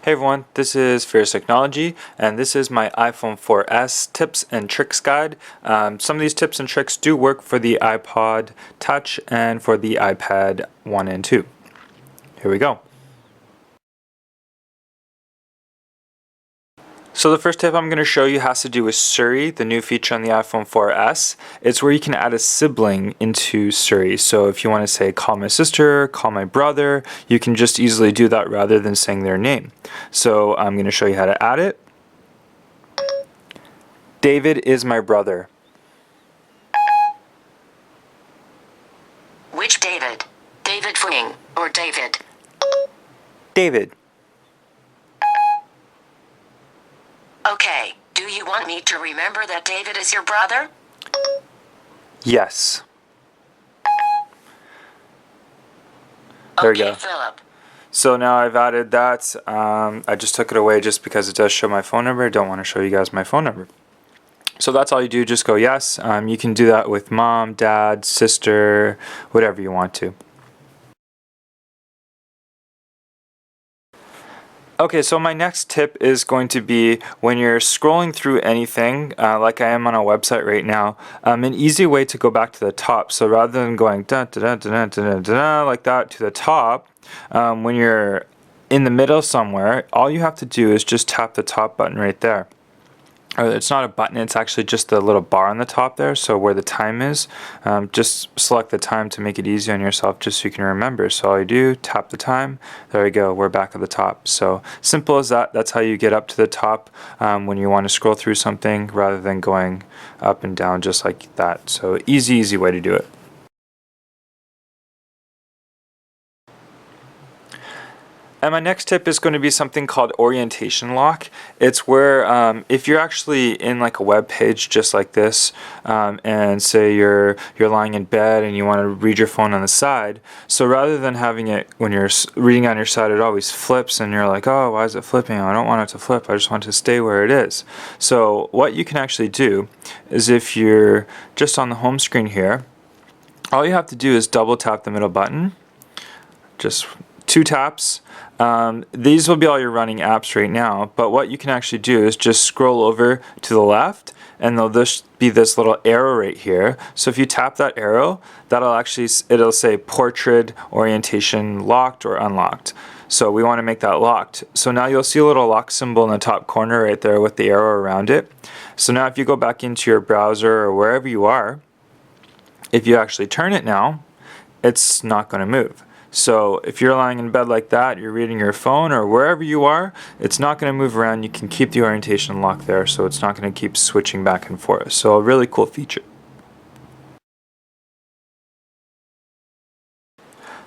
Hey everyone, this is Fierce Technology, and this is my iPhone 4S tips and tricks guide. Some of these tips and tricks do work for the iPod Touch and for the iPad 1 and 2. Here we go. So the first tip I'm going to show you has to do with Siri, the new feature on the iPhone 4S. It's where you can add a sibling into Siri. So if you want to say call my sister, call my brother, you can just easily do that rather than saying their name. So I'm going to show you how to add it. David is my brother. Which David? David Fling or David? David. Okay, do you want me to remember that David is your brother? Yes. There we go. Philip. So now I've added that. I just took it away just because it does show my phone number. I don't want to show you guys my phone number. So that's all you do, just go yes. You can do that with mom, dad, sister, whatever you want to. Okay, so my next tip is going to be when you're scrolling through anything, like I am on a website right now, an easy way to go back to the top. So rather than going da da da da da da da like that to the top, when you're in the middle somewhere, all you have to do is just tap the top button right there. It's not a button, it's actually just the little bar on the top there, so where the time is. Just select the time to make it easy on yourself just so you can remember. So all you do, tap the time, there we go, we're back at the top. So simple as that, that's how you get up to the top when you want to scroll through something rather than going up and down just like that. So easy way to do it. And my next tip is going to be something called orientation lock. It's where if you're actually in like a web page just like this, and say you're lying in bed and you want to read your phone on the side, so rather than having it when you're reading on your side, it always flips and you're like, oh, why is it flipping? I don't want it to flip. I just want it to stay where it is. So what you can actually do is if you're just on the home screen here, all you have to do is double tap the middle button, just 2 taps. These will be all your running apps right now, but what you can actually do is just scroll over to the left and there'll just be this little arrow right here. So if you tap that arrow, it'll say portrait orientation locked or unlocked. So we want to make that locked. So now you'll see a little lock symbol in the top corner right there with the arrow around it. So now if you go back into your browser or wherever you are, if you actually turn it now, it's not going to move. So if you're lying in bed like that, you're reading your phone or wherever you are, it's not going to move around. You can keep the orientation lock there, so it's not going to keep switching back and forth. So a really cool feature.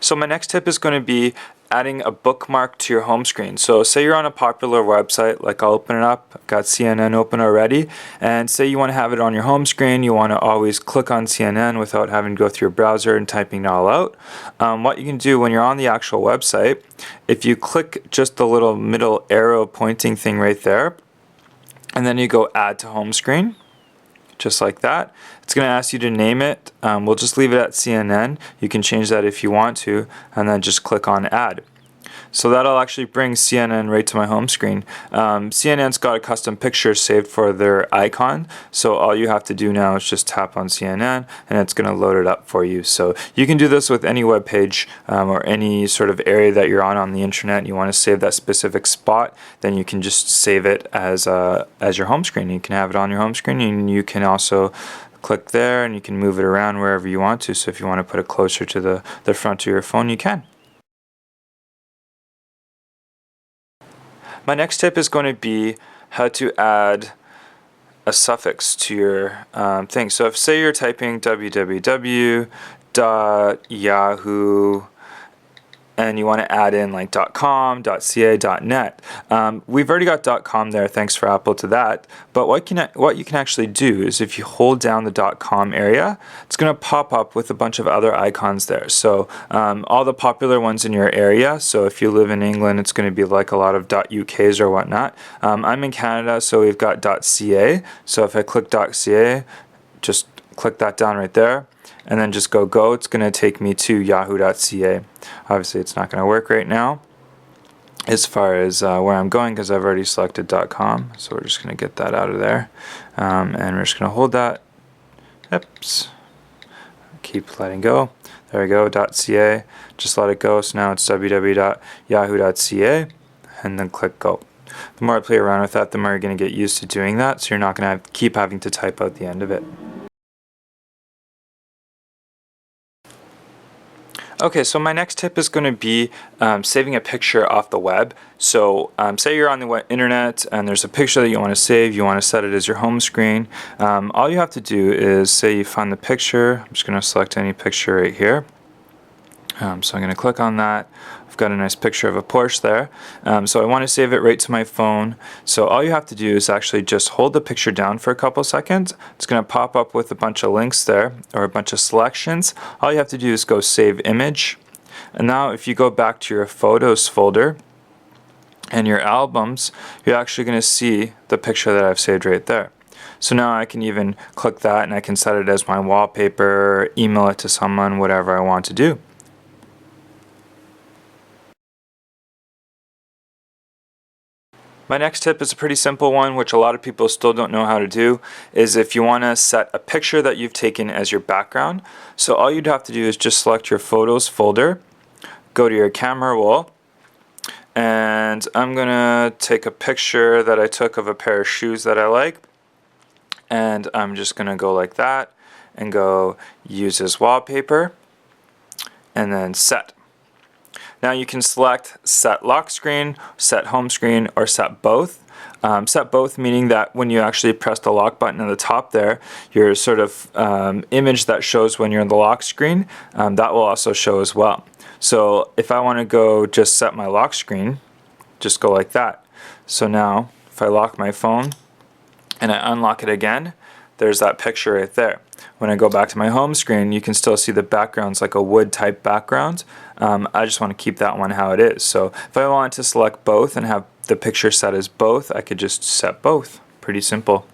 So my next tip is going to be adding a bookmark to your home screen. So say you're on a popular website, like I'll open it up, I've got CNN open already, and say you want to have it on your home screen, you want to always click on CNN without having to go through your browser and typing it all out. What you can do when you're on the actual website, if you click just the little middle arrow pointing thing right there, and then you go add to home screen, just like that. It's going to ask you to name it. We'll just leave it at CNN. You can change that if you want to, and then just click on add. So that'll actually bring CNN right to my home screen. CNN's got a custom picture saved for their icon, so all you have to do now is just tap on CNN and it's going to load it up for you. So you can do this with any web page or any sort of area that you're on the internet and you want to save that specific spot, then you can just save it as your home screen. You can have it on your home screen, and you can also click there and you can move it around wherever you want to. So if you want to put it closer to the front of your phone, you can. My next tip is going to be how to add a suffix to your thing. So if say you're typing www.yahoo and you want to add in like .com, .ca, .net. We've already got .com there, thanks for Apple to that. But what you can actually do is if you hold down the .com area, it's going to pop up with a bunch of other icons there. So all the popular ones in your area. So if you live in England, it's going to be like a lot of .uk's or whatnot. I'm in Canada, so we've got .ca. So if I click .ca, just click that down right there. And then just go, it's going to take me to yahoo.ca. Obviously it's not going to work right now. as far as where I'm going, because I've already selected .com. So we're just going to get that out of there, and we're just going to hold that. Oops. Keep letting go. There we go. .ca. Just let it go. So now it's www.yahoo.ca, and then click go. The more I play around with that, the more you're going to get used to doing that, so you're not going to keep having to type out the end of it. Okay, so my next tip is going to be saving a picture off the web. So say you're on the internet and there's a picture that you want to save, you want to set it as your home screen. All you have to do is say you find the picture. I'm just going to select any picture right here. So I'm going to click on that. I've got a nice picture of a Porsche there. So I want to save it right to my phone. So all you have to do is actually just hold the picture down for a couple seconds. It's going to pop up with a bunch of links there, or a bunch of selections. All you have to do is go save image. And now if you go back to your photos folder and your albums, you're actually going to see the picture that I've saved right there. So now I can even click that and I can set it as my wallpaper, email it to someone, whatever I want to do. My next tip is a pretty simple one, which a lot of people still don't know how to do, is if you want to set a picture that you've taken as your background. So all you'd have to do is just select your photos folder, go to your camera roll, and I'm going to take a picture that I took of a pair of shoes that I like, and I'm just going to go like that and go use as wallpaper, and then set. Now you can select set lock screen, set home screen, or set both. Set both meaning that when you actually press the lock button at the top there, your sort of image that shows when you're in the lock screen, that will also show as well. So if I want to go just set my lock screen, just go like that. So now if I lock my phone and I unlock it again, there's that picture right there. When I go back to my home screen, you can still see the background's like a wood type background. I just want to keep that one how it is. So if I want to select both and have the picture set as both, I could just set both. Pretty simple.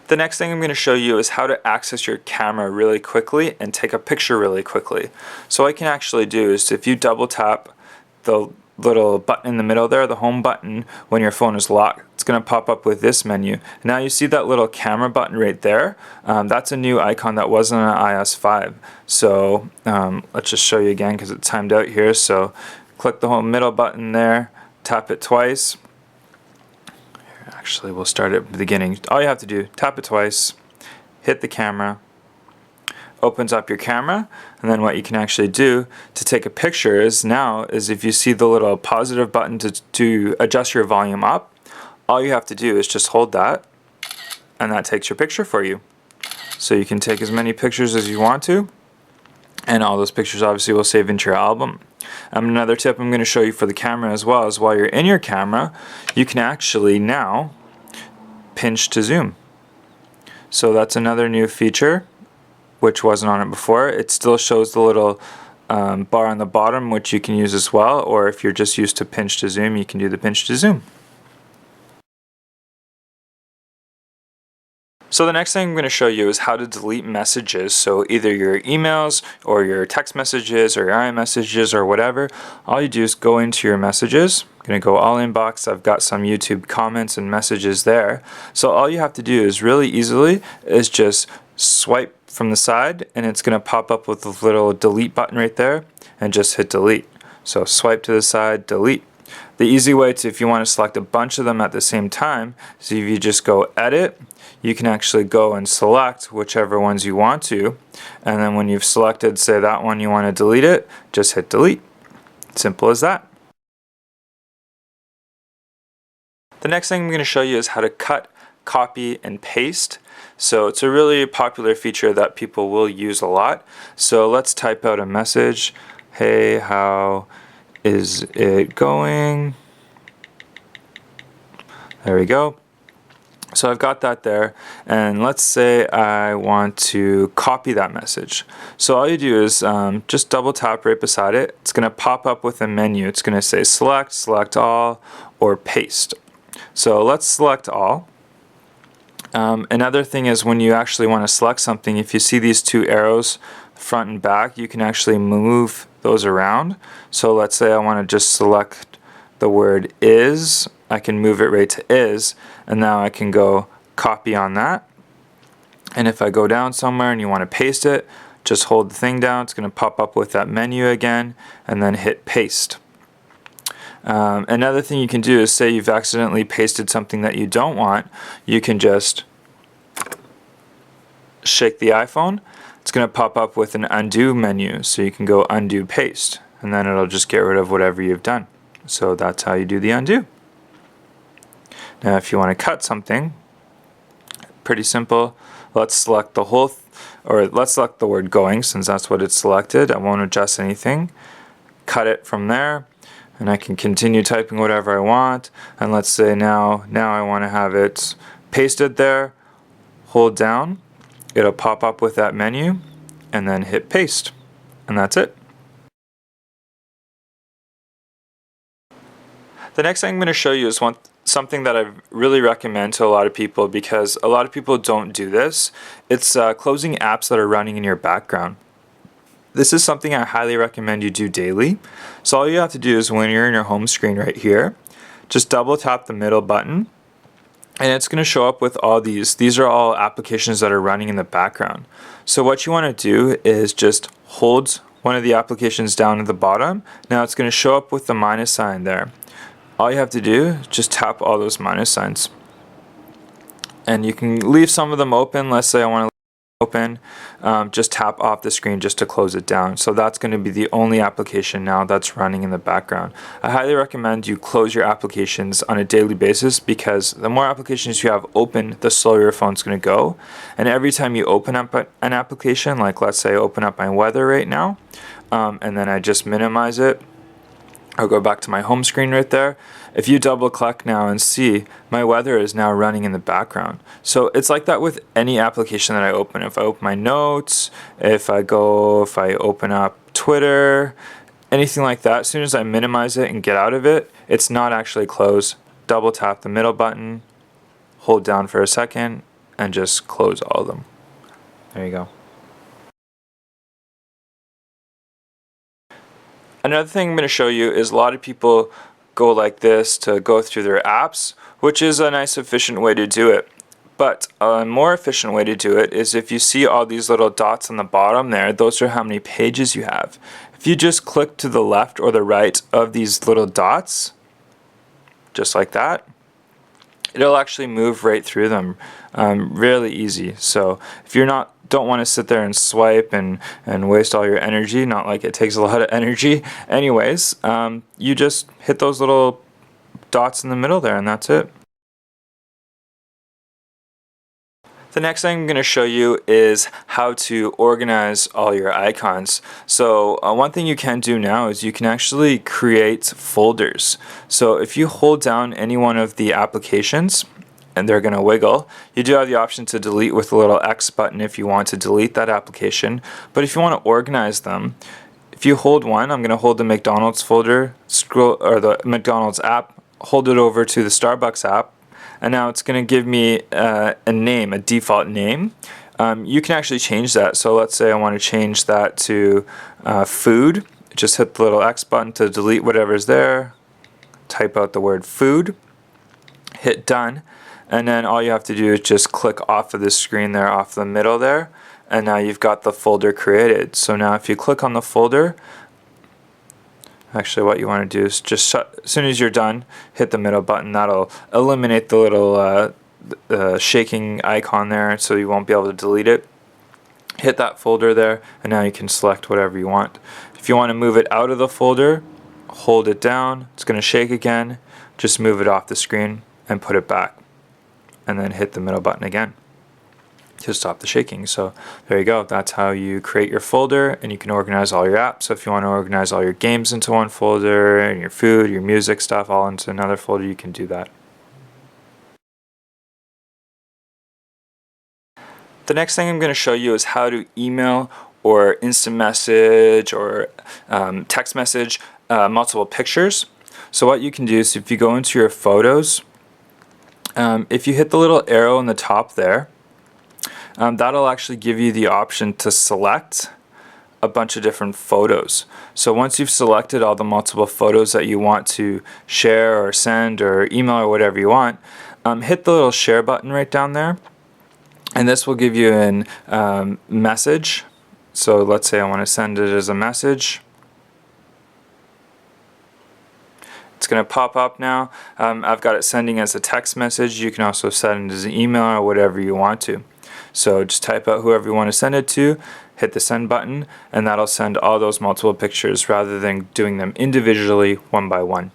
The next thing I'm going to show you is how to access your camera really quickly and take a picture really quickly. So what I can actually do is if you double tap the little button in the middle there, the home button, when your phone is locked, it's going to pop up with this menu. Now you see that little camera button right there. That's a new icon that wasn't on iOS 5. So let's just show you again because it's timed out here. So click the whole middle button there, tap it twice. Actually, we'll start at the beginning. All you have to do, tap it twice, hit the camera, opens up your camera, and then what you can actually do to take a picture is if you see the little positive button to adjust your volume up, all you have to do is just hold that, and that takes your picture for you. So you can take as many pictures as you want to, and all those pictures obviously will save into your album. Another tip I'm going to show you for the camera as well is while you're in your camera, you can actually now pinch to zoom. So that's another new feature which wasn't on it before. It still shows the little bar on the bottom, which you can use as well, or if you're just used to pinch to zoom, you can do the pinch to zoom. So the next thing I'm going to show you is how to delete messages. So either your emails or your text messages or your iMessages or whatever. All you do is go into your messages. I'm going to go all inbox. I've got some YouTube comments and messages there. So all you have to do is really easily is just swipe from the side and it's going to pop up with a little delete button right there and just hit delete. So swipe to the side, delete. The easy way to, if you want to select a bunch of them at the same time, is if you just go edit, you can actually go and select whichever ones you want to, and then when you've selected, say that one you want to delete it, just hit delete. Simple as that. The next thing I'm going to show you is how to cut, copy, and paste. So it's a really popular feature that people will use a lot. So let's type out a message. Hey, how is it going? There we go. So I've got that there, and let's say I want to copy that message. So all you do is just double tap right beside it. It's going to pop up with a menu. It's going to say select, select all, or paste. So let's select all. Another thing is when you actually want to select something, if you see these two arrows, the front and back, you can actually move those around. So let's say I want to just select the word is, I can move it right to is, and now I can go copy on that. And if I go down somewhere and you want to paste it, just hold the thing down, it's going to pop up with that menu again, and then hit paste. Another thing you can do is say you've accidentally pasted something that you don't want, you can just shake the iPhone. It's going to pop up with an undo menu, so you can go undo paste, and then it'll just get rid of whatever you've done. So that's how you do the undo. Now if you want to cut something, pretty simple. Let's select the whole let's select the word going, since that's what it's selected. I won't adjust anything. Cut it from there, and I can continue typing whatever I want. And let's say now I want to have it pasted there. Hold down, it'll pop up with that menu, and then hit paste, and that's it. The next thing I'm going to show you is something that I really recommend to a lot of people, because a lot of people don't do this. It's closing apps that are running in your background. This is something I highly recommend you do daily. So all you have to do is, when you're in your home screen right here, just double tap the middle button, and it's going to show up with all these. These are all applications that are running in the background. So what you want to do is just hold one of the applications down at the bottom. Now it's going to show up with the minus sign there. All you have to do is just tap all those minus signs. And you can leave some of them open. Let's say I want to leave it open. Just tap off the screen just to close it down. So that's going to be the only application now that's running in the background. I highly recommend you close your applications on a daily basis, because the more applications you have open, the slower your phone's going to go. And every time you open up an application, like let's say I open up my weather right now, and then I just minimize it, I'll go back to my home screen right there. If you double click now and see, my weather is now running in the background. So it's like that with any application that I open. If I open my notes, if I open up Twitter, anything like that, as soon as I minimize it and get out of it, it's not actually closed. Double tap the middle button, hold down for a second, and just close all of them. There you go. Another thing I'm going to show you is a lot of people go like this to go through their apps, which is a nice efficient way to do it. But a more efficient way to do it is, if you see all these little dots on the bottom there, those are how many pages you have. If you just click to the left or the right of these little dots, just like that, it'll actually move right through them really easy. So if you're don't want to sit there and swipe and waste all your energy, not like it takes a lot of energy anyways, you just hit those little dots in the middle there, and that's it. The next thing I'm going to show you is how to organize all your icons. So one thing you can do now is you can actually create folders. So if you hold down any one of the applications, and they're going to wiggle, you do have the option to delete with the little X button if you want to delete that application. But if you want to organize them, if you hold one, I'm going to hold the McDonald's folder, scroll, or the McDonald's app, hold it over to the Starbucks app, and now it's going to give me a name, a default name. You can actually change that. So let's say I want to change that to food. Just hit the little X button to delete whatever's there, type out the word food, hit done. And then all you have to do is just click off of this screen there, off the middle there, and now you've got the folder created. So now if you click on the folder, actually what you want to do is just shut, as soon as you're done, hit the middle button. That'll eliminate the little shaking icon there, so you won't be able to delete it. Hit that folder there, and now you can select whatever you want. If you want to move it out of the folder, hold it down, it's going to shake again, just move it off the screen and put it back, and then hit the middle button again to stop the shaking. So there you go. That's how you create your folder, and you can organize all your apps. So if you want to organize all your games into one folder, and your food, your music stuff all into another folder, you can do that. The next thing I'm going to show you is how to email or instant message or text message multiple pictures. So what you can do is, if you go into your photos, if you hit the little arrow in the top there, that'll actually give you the option to select a bunch of different photos. So once you've selected all the multiple photos that you want to share or send or email or whatever you want, hit the little share button right down there, and this will give you a message. So let's say I want to send it as a message. It's going to pop up now. I've got it sending as a text message. You can also send it as an email or whatever you want to. So just type out whoever you want to send it to, hit the send button, and that'll send all those multiple pictures rather than doing them individually one by one.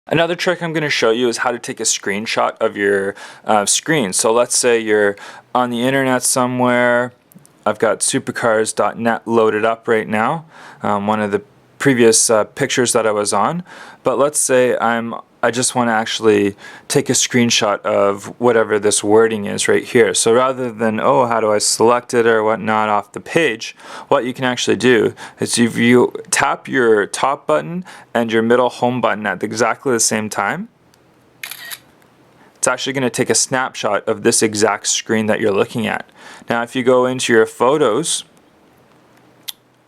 Another trick I'm going to show you is how to take a screenshot of your screen. So let's say you're on the internet somewhere. I've got supercars.net loaded up right now, one of the previous pictures that I was on. But let's say I just want to actually take a screenshot of whatever this wording is right here. So rather than, oh, how do I select it or whatnot off the page, what you can actually do is if you tap your top button and your middle home button at exactly the same time, it's actually going to take a snapshot of this exact screen that you're looking at. Now if you go into your photos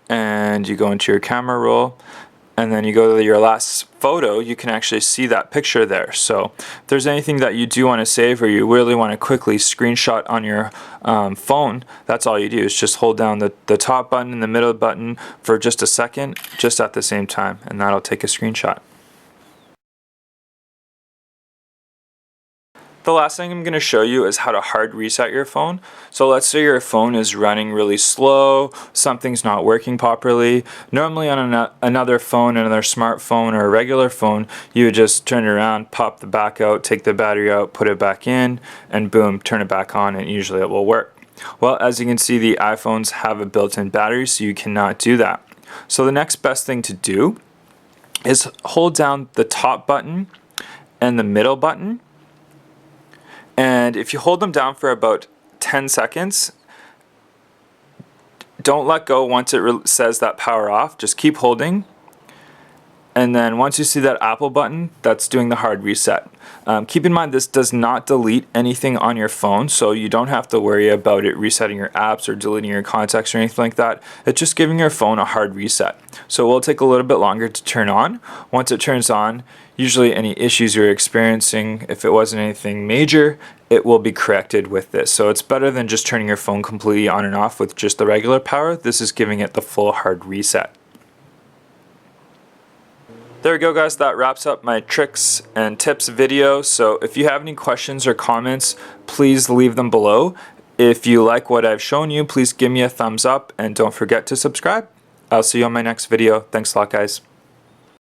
and you go into your camera roll, and then you go to your last photo, you can actually see that picture there. So if there's anything that you do want to save or you really want to quickly screenshot on your phone, that's all you do is just hold down the top button and the middle button for just a second, just at the same time, and that'll take a screenshot. The last thing I'm going to show you is how to hard reset your phone. So let's say your phone is running really slow, something's not working properly. Normally on another phone, another smartphone or a regular phone, you would just turn it around, pop the back out, take the battery out, put it back in, and boom, turn it back on, and usually it will work. Well, as you can see, the iPhones have a built-in battery, so you cannot do that. So the next best thing to do is hold down the top button and the middle button. And if you hold them down for about 10 seconds, don't let go once it says that power off. Just keep holding. And then once you see that Apple button, that's doing the hard reset. Keep in mind this does not delete anything on your phone, so you don't have to worry about it resetting your apps or deleting your contacts or anything like that. It's just giving your phone a hard reset. So it will take a little bit longer to turn on. Once it turns on, usually any issues you're experiencing, if it wasn't anything major, it will be corrected with this. So it's better than just turning your phone completely on and off with just the regular power. This is giving it the full hard reset. There we go, guys. That wraps up my tricks and tips video. So if you have any questions or comments, please leave them below. If you like what I've shown you, please give me a thumbs up and don't forget to subscribe. I'll see you on my next video. Thanks a lot, guys.